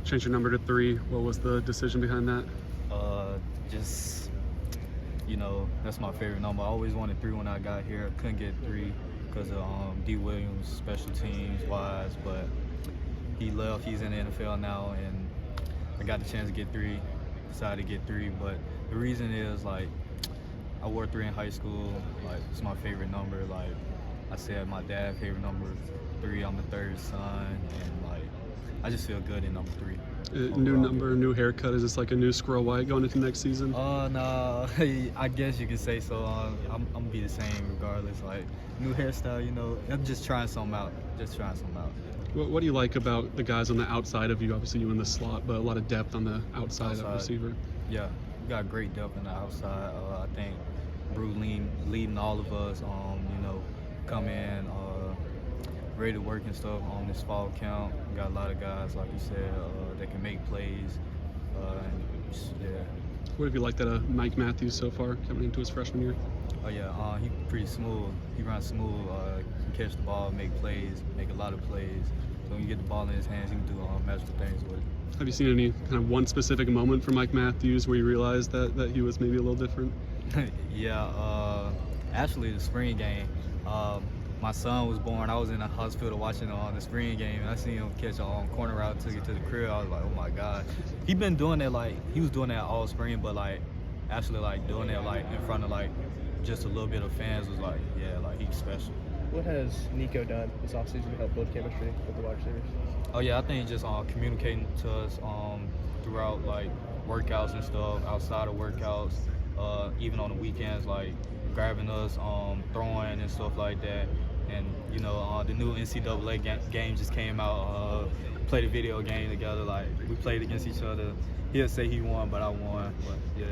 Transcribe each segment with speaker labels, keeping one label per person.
Speaker 1: change your number to 3. What was the decision behind that?
Speaker 2: Just, that's my favorite number. I always wanted 3 when I got here. I couldn't get 3 because of D. Williams, special teams wise, but he left. He's in the NFL now, and I got the chance to get 3. Decided to get 3, but the reason is I wore 3 in high school. It's my favorite number. I said, my dad's favorite number 3. I'm the 3rd son, and I just feel good in number 3.
Speaker 1: New number, new haircut. Is this like a new Squirrel White going into next season?
Speaker 2: No, I guess you could say so. I'm gonna be the same regardless. New hairstyle, I'm just trying something out.
Speaker 1: What do you like about the guys on the outside of you? Obviously, you in the slot, but a lot of depth on the outside. Of receiver.
Speaker 2: Yeah, we got great depth on the outside. I think Brew leading all of us. Come in ready to work and stuff on this fall camp. We got a lot of guys, like you said, that can make plays. Yeah.
Speaker 1: What have you liked out of Mike Matthews so far coming into his freshman year?
Speaker 2: Oh yeah, he pretty smooth. He runs smooth. Can catch the ball, make plays, make a lot of plays. So when you get the ball in his hands, he can do magical things with it.
Speaker 1: Have you seen any kind of one specific moment from Mike Matthews where you realized that he was maybe a little different?
Speaker 2: Yeah, actually the spring game. My son was born. I was in the hospital watching the spring game, and I seen him catch a corner route, took it to the crib. I was like, oh my God. He been doing that he was doing that all spring, but actually doing that in front of just a little bit of fans was he's special.
Speaker 3: What has Nico done this offseason to help build chemistry with the wide receivers?
Speaker 2: Oh yeah, I think just communicating to us throughout workouts and stuff, outside of workouts, even on the weekends, grabbing us, throwing and stuff like that. And the new NCAA game just came out. Played a video game together. We played against each other. He'll say he won, but I won. But yeah,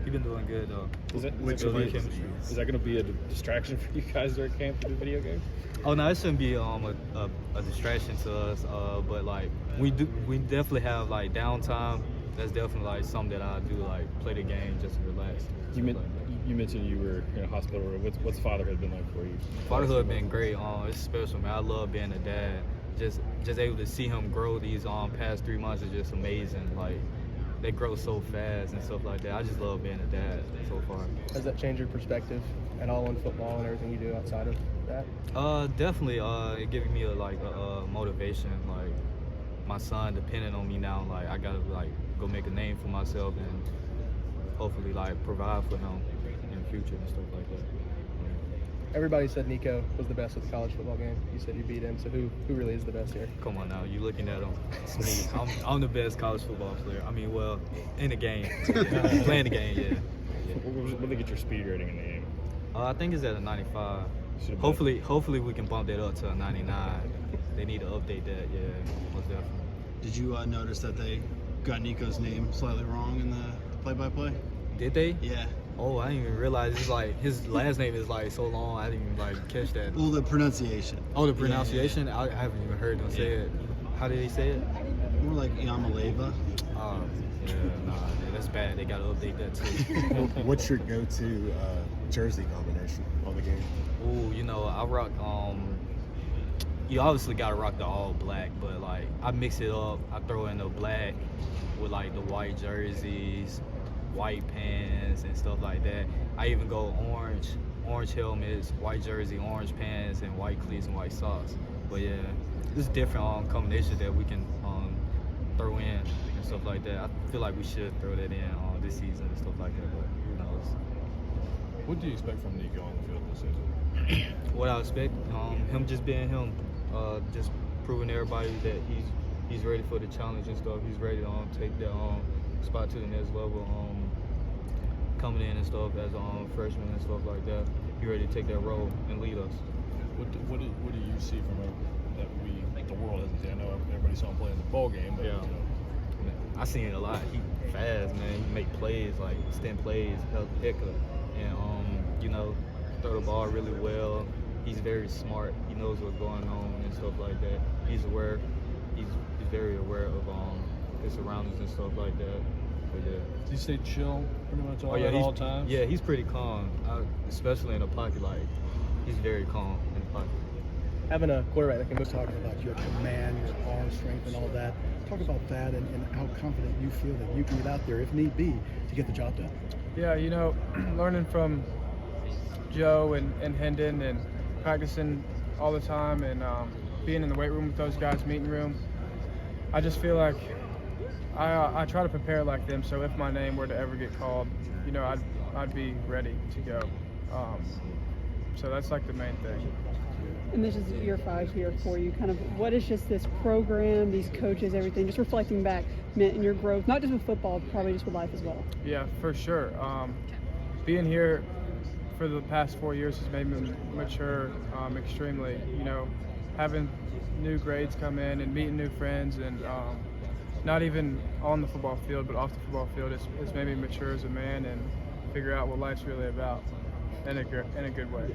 Speaker 2: he been doing good though.
Speaker 4: Is that going to be a distraction for you guys during camp to do video games?
Speaker 2: Oh no, it shouldn't be a distraction to us. But we definitely have downtime. That's definitely something that I do, play the game just to relax.
Speaker 4: You mentioned you were in a hospital. What's fatherhood been like for you?
Speaker 2: Fatherhood been great. It's special, man. I love being a dad. Just able to see him grow these past 3 months is just amazing. They grow so fast and stuff like that. I just love being a dad so far.
Speaker 3: Has that changed your perspective at all in football and everything you do outside of that?
Speaker 2: Definitely. It giving me a motivation. My son depending on me now. I gotta go make a name for myself and hopefully provide for him in the future and stuff like that.
Speaker 3: Everybody said Nico was the best at the college football game. You said you beat him, so who really is the best here?
Speaker 2: Come on now, you looking at him. It's me. I'm the best college football player. I mean, well, in the game. Yeah. Playing the game, yeah.
Speaker 4: What do they get your speed rating in the game?
Speaker 2: I think it's at a 95. Hopefully we can bump that up to a 99. They need to update that, yeah, most definitely.
Speaker 5: Did you notice that they got Nico's name slightly wrong in the play-by-play?
Speaker 2: Did they?
Speaker 5: Yeah.
Speaker 2: Oh, I didn't even realize it's his last name is so long. I didn't even catch that.
Speaker 5: Well, the pronunciation.
Speaker 2: Oh, the pronunciation? Yeah. I haven't even heard them say it. How did he say it?
Speaker 5: More like Yamaleva.
Speaker 2: Yeah, nah, that's bad. They gotta update that too.
Speaker 6: What's your go-to jersey combination on the game?
Speaker 2: Oh, I rock. You obviously gotta rock the all black, but I mix it up. I throw in the black with the white jerseys, white pants and stuff like that. I even go orange helmets, white jersey, orange pants, and white cleats and white socks. But yeah, there's different combinations that we can throw in and stuff like that. I feel like we should throw that in this season and stuff like that, but who knows.
Speaker 4: What do you expect from Nico on the field this season?
Speaker 2: What I expect, him just being him, just proving everybody that he's ready for the challenge and stuff. He's ready to take that spot to the next level. Coming in and stuff as a freshman and stuff like that. He ready to take that role and lead us.
Speaker 4: What do you see from him that the world hasn't seen? I know everybody saw him play in the bowl game, but
Speaker 2: yeah. I seen it a lot. He fast, man. He make plays, extend plays, heck up, and throw the ball really well. He's very smart. He knows what's going on and stuff like that. He's aware. He's very aware of his surroundings and stuff like that. But yeah.
Speaker 4: Does he stay chill pretty much at all times?
Speaker 2: Yeah, he's pretty calm, especially in the pocket. He's very calm in the pocket.
Speaker 3: having a quarterback that can move.
Speaker 7: Talking about your command, your arm strength, and all that. Talk about that and how confident you feel that you can get out there, if need be, to get the job done.
Speaker 8: Yeah, you know, learning from Joe and Hendon and practicing all the time and being in the weight room with those guys, meeting room, I just feel like I try to prepare like them. So if my name were to ever get called, you know, I'd be ready to go. So that's like the main thing.
Speaker 9: And this is year 5 here for you. Kind of what is just this program, these coaches, everything, just reflecting back meant in your growth, not just with football, probably just with life as well?
Speaker 8: Yeah, for sure. Being here for the past 4 years has made me mature extremely. You know, having new grades come in and meeting new friends and not even on the football field, but off the football field, it's made me mature as a man and figure out what life's really about in a good way.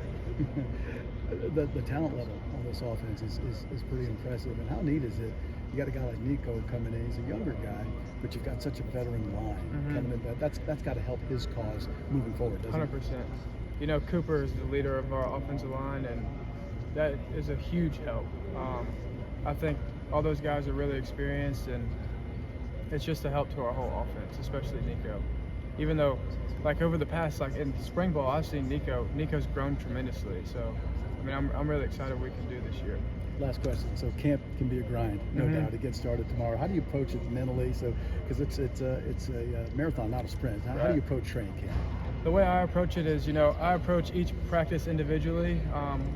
Speaker 7: The talent level on this offense is pretty impressive. And how neat is it? You got a guy like Nico coming in. He's a younger guy, but you've got such a veteran line coming in. That's got to help his cause moving forward, doesn't
Speaker 8: 100%. You know, Cooper is the leader of our offensive line, and that is a huge help. I think all those guys are really experienced, and it's just a help to our whole offense, especially Nico. Even though, like over the past, like in spring ball, I've seen Nico's grown tremendously. So, I mean, I'm really excited what we can do this year.
Speaker 7: Last question. So camp can be a grind, no doubt. It gets started tomorrow. How do you approach it mentally? So, because it's a marathon, not a sprint. How do you approach training camp?
Speaker 8: The way I approach it is, you know, I approach each practice individually.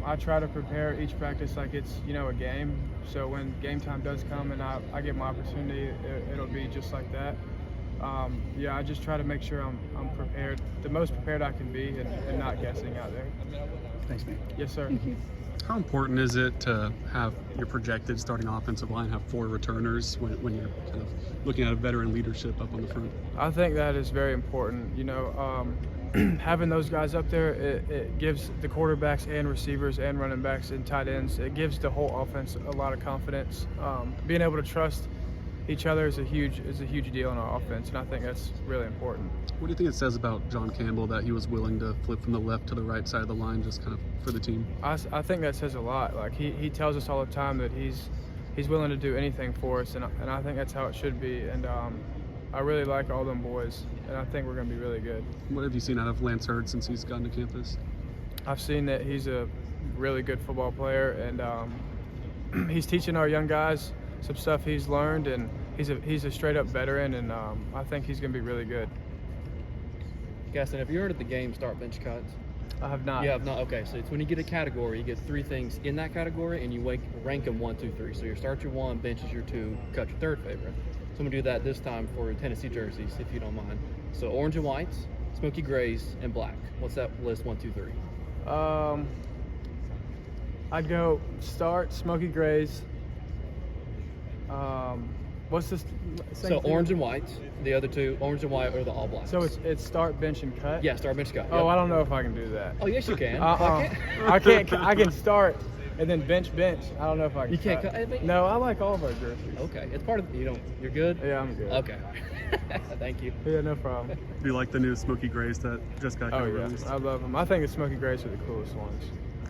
Speaker 8: I try to prepare each practice like it's, you know, a game. So when game time does come and I get my opportunity, it'll be just like that. Yeah, I just try to make sure I'm prepared, the most prepared I can be, and not guessing out there.
Speaker 7: Thanks, man.
Speaker 8: Yes, sir.
Speaker 9: Thank you.
Speaker 1: How important is it to have your projected starting offensive line have 4 returners when you're kind of looking at a veteran leadership up on the front?
Speaker 8: I think that is very important. You know, having those guys up there, it gives the quarterbacks and receivers and running backs and tight ends, it gives the whole offense a lot of confidence. Being able to trust each other is a huge deal in our offense, and I think that's really important.
Speaker 1: What do you think it says about John Campbell that he was willing to flip from the left to the right side of the line just kind of for the team?
Speaker 8: I think that says a lot. Like he tells us all the time that he's willing to do anything for us, and I think that's how it should be. And I really like all them boys, and I think we're going to be really good.
Speaker 1: What have you seen out of Lance Hurd since he's gotten to campus?
Speaker 8: I've seen that he's a really good football player, and he's teaching our young guys some stuff he's learned, and he's a straight up veteran, and I think he's going to be really good.
Speaker 3: Gaston, have you heard of the game Start Bench Cuts?
Speaker 8: I have not.
Speaker 3: You have not? Okay, so it's when you get a category, you get 3 things in that category, and you rank them 1, 2, 3. So your start your 1, bench is your 2, cut your 3rd favorite. So I'm gonna do that this time for Tennessee jerseys, if you don't mind. So orange and whites, smoky grays, and black. What's that list? 1, 2, 3.
Speaker 8: I'd go start smoky grays. What's this?
Speaker 3: So orange and whites. The other 2, orange and white, or the all blacks.
Speaker 8: So it's start, bench, and cut.
Speaker 3: Yeah, start, bench, cut.
Speaker 8: Oh,
Speaker 3: Yep.
Speaker 8: I don't know if I can do that.
Speaker 3: Oh, yes, you can.
Speaker 8: I can't. I can start and then bench. I don't know if I can.
Speaker 3: You can't cut. I mean,
Speaker 8: No, I like all of our jerseys.
Speaker 3: Okay, it's part of you're good.
Speaker 8: Yeah, I'm good.
Speaker 3: Okay. Thank you.
Speaker 8: Yeah, no problem.
Speaker 1: Do you like the new Smoky Grays that just got
Speaker 8: Oh yeah,
Speaker 1: released?
Speaker 8: I love them. I think the smoky grays are the coolest ones.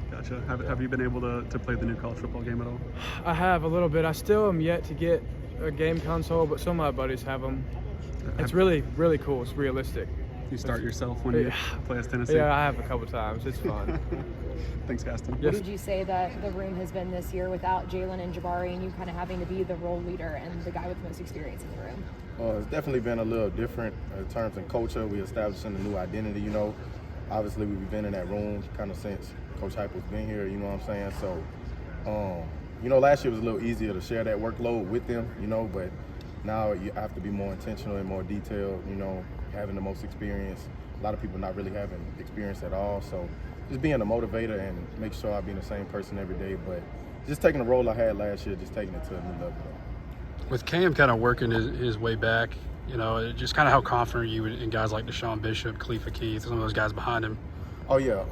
Speaker 1: Gotcha. Have you been able to play the new college football game at all?
Speaker 8: I have a little bit. I still am yet to get a game console, but some of my buddies have them. It's really, really cool. It's realistic.
Speaker 1: You start yourself when you play as Tennessee?
Speaker 8: Yeah, I have a couple times. It's fun.
Speaker 1: Thanks, Gaston.
Speaker 10: What would you say that the room has been this year without Jalen and Jabari, and you kind of having to be the role leader and the guy with the most experience in the room?
Speaker 11: It's definitely been a little different in terms of culture. We're establishing a new identity, you know. Obviously, we've been in that room kind of since Coach Hype has been here, you know what I'm saying? So, you know, last year was a little easier to share that workload with them, you know, but now you have to be more intentional and more detailed, you know, having the most experience. A lot of people not really having experience at all. So just being a motivator and make sure I be the same person every day. But just taking the role I had last year, just taking it to a new level.
Speaker 12: With Cam kind of working his way back, you know, just kind of how confident are you in guys like Deshaun Bishop, Khalifa Keith, some of those guys behind him?
Speaker 11: Oh, yeah.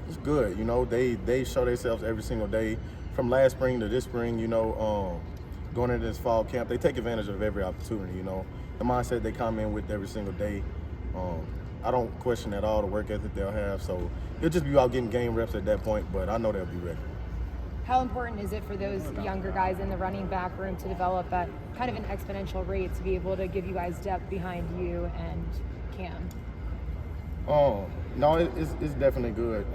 Speaker 11: It's good. You know, they show themselves every single day. From last spring to this spring, you know, going into this fall camp, they take advantage of every opportunity, you know. The mindset they come in with every single day, I don't question at all the work ethic they'll have. So it'll just be about getting game reps at that point, but I know they'll be ready.
Speaker 10: How important is it for those younger guys in the running back room to develop at kind of an exponential rate to be able to give you guys depth behind you and Cam?
Speaker 11: No, it's definitely good.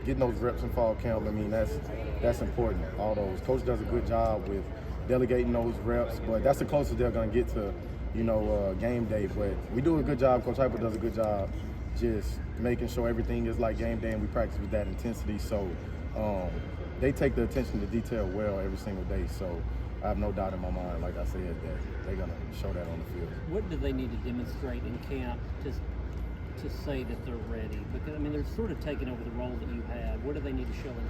Speaker 11: Getting those reps in fall camp, I mean, that's important. All those. Coach does a good job with delegating those reps, but that's the closest they're going to get to, game day. But we do a good job. Coach Heupel does a good job just making sure everything is like game day, and we practice with that intensity. So they take the attention to detail well every single day. So I have no doubt in my mind, like I said, that they're going to show that on the field.
Speaker 13: What do they need to demonstrate in camp to say that they're ready? Because, I mean, they're sort of taking over the role that you had. What do they need to show in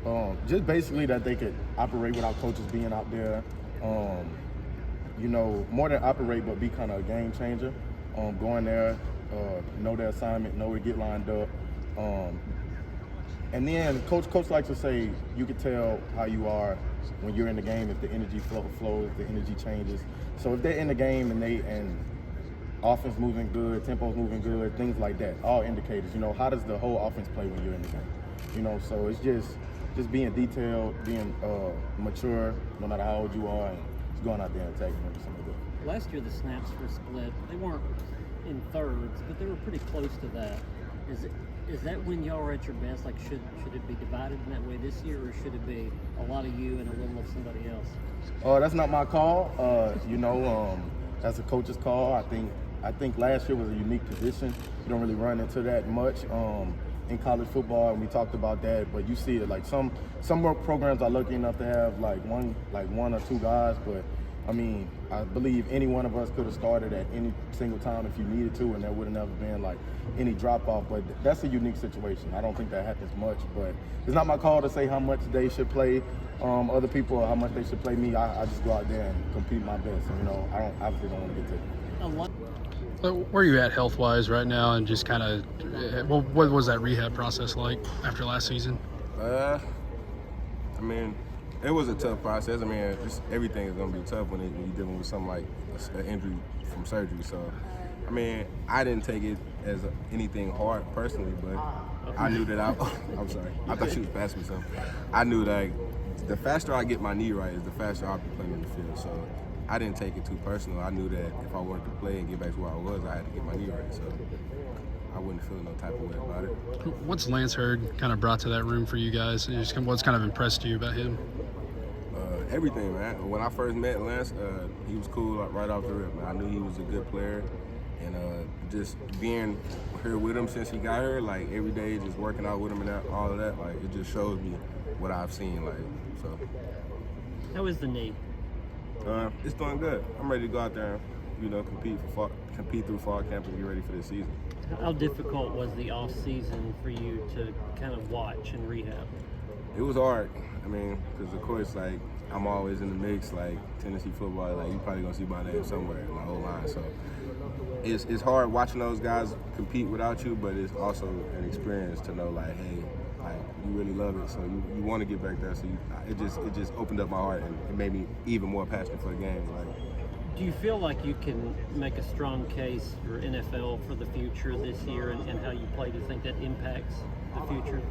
Speaker 13: camp?
Speaker 11: Just basically that they could operate without coaches being out there. More than operate, but be kind of a game changer. Going there, know their assignment, know where to get lined up. And then coach likes to say, you can tell how you are when you're in the game, if the energy flows, if the energy changes. So if they're in the game and offense moving good, tempo's moving good, things like that, all indicators. How does the whole offense play when you're in the game? So it's just being detailed, being mature, no matter how old you are, and just going out there and attacking every single day.
Speaker 13: Last year the snaps were split. They weren't in thirds, but they were pretty close to that. Is that when y'all are at your best? Like, should it be divided in that way this year, or should it be a lot of you and a little of somebody else?
Speaker 11: That's not my call. That's a coach's call. I think last year was a unique position. You don't really run into that much in college football, and we talked about that. But you see it like some work programs are lucky enough to have like one or two guys. But I mean, I believe any one of us could have started at any single time if you needed to, and there would have never been like any drop off. But that's a unique situation. I don't think that happens much. But it's not my call to say how much they should play other people or how much they should play me. I just go out there and compete my best. I obviously don't want to get taken.
Speaker 12: So where are you at health-wise right now, and just kind of, what was that rehab process like after last season?
Speaker 14: I mean, it was a tough process. I mean, everything is going to be tough when you're dealing with something like an injury from surgery. So, I mean, I didn't take it as anything hard personally, but I knew that I'm sorry. I thought she was passing me something. I knew that the faster I get my knee right is the faster I'll be playing in the field. So I didn't take it too personal. I knew that if I wanted to play and get back to where I was, I had to get my knee right. So I wouldn't feel no type of way about it.
Speaker 12: What's Lance Hurd kind of brought to that room for you guys? And just what's kind of impressed you about him?
Speaker 14: Everything, man. When I first met Lance, he was cool right off the rip, man. I knew he was a good player. And just being here with him since he got here, like every day, just working out with him and all of that, like it just shows me what I've seen, like, so.
Speaker 13: How is the knee?
Speaker 14: It's doing good. I'm ready to go out there and, compete through fall camp and get ready for this season.
Speaker 13: How difficult was the off season for you to kind of watch and rehab?
Speaker 14: It was hard. I mean, because of course, like, I'm always in the mix, like Tennessee football, like you probably gonna see my name somewhere in my whole line. So it's hard watching those guys compete without you, but it's also an experience to know, like, hey, like you really love it, so you want to get back there. So it just opened up my heart and it made me even more passionate for the game. Like,
Speaker 13: do you feel like you can make a strong case for NFL for the future this year and how you play? Do you think that impacts the future?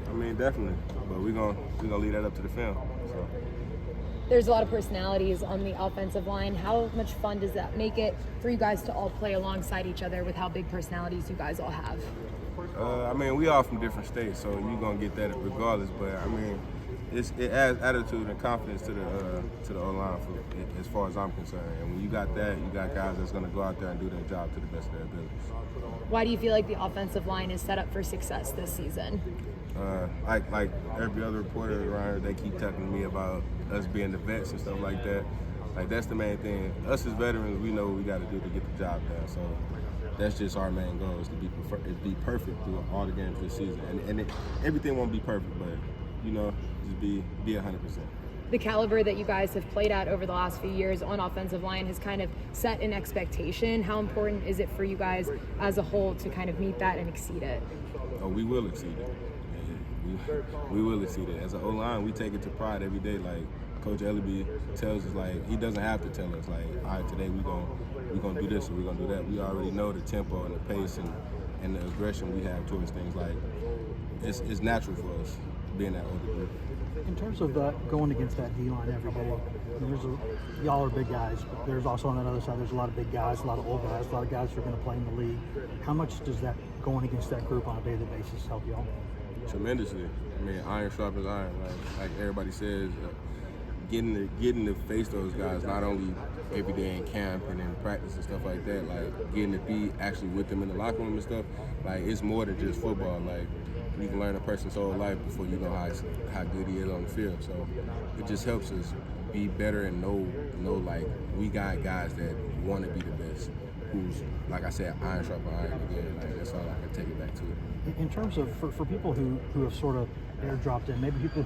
Speaker 14: I mean, definitely, but we're gonna leave that up to the film. So.
Speaker 10: There's a lot of personalities on the offensive line. How much fun does that make it for you guys to all play alongside each other with how big personalities you guys all have?
Speaker 14: I mean, we all from different states, so you're gonna get that regardless. But I mean, it adds attitude and confidence to the O-line as far as I'm concerned. And when you got that, you got guys that's gonna go out there and do their job to the best of their abilities.
Speaker 10: Why do you feel like the offensive line is set up for success this season?
Speaker 14: Like every other reporter around here, they keep talking to me about us being the vets and stuff like that. Like, that's the main thing. Us as veterans, we know what we got to do to get the job done. So that's just our main goal, is to be perfect through all the games this season. And everything won't be perfect, but just be 100%.
Speaker 10: The caliber that you guys have played at over the last few years on offensive line has kind of set an expectation. How important is it for you guys as a whole to kind of meet that and exceed it?
Speaker 14: Oh, we will exceed it. We will exceed it. As an O-line, we take it to pride every day. Like Coach Ellaby tells us, like, he doesn't have to tell us, like, all right, today we're gonna do this or we're gonna do that. We already know the tempo and the pace and the aggression we have towards things. Like, it's natural for us. being that older group.
Speaker 15: In terms of going against that D-line every day, y'all are big guys, but there's also on that other side, there's a lot of big guys, a lot of old guys, a lot of guys who are going to play in the league. How much does that going against that group on a daily basis help y'all?
Speaker 14: Tremendously. I mean, iron sharpens iron. Like everybody says, getting to face those guys, not only every day in camp and in practice and stuff like that, like getting to be actually with them in the locker room and stuff, like it's more than just football. Like you can learn a person's whole life before you know how good he is on the field. So it just helps us be better and know like we got guys that want to be the best. Who's, like I said, iron sharpen iron again. Like that's all I can take it back to.
Speaker 15: In terms of for people who have sort of airdropped in, maybe people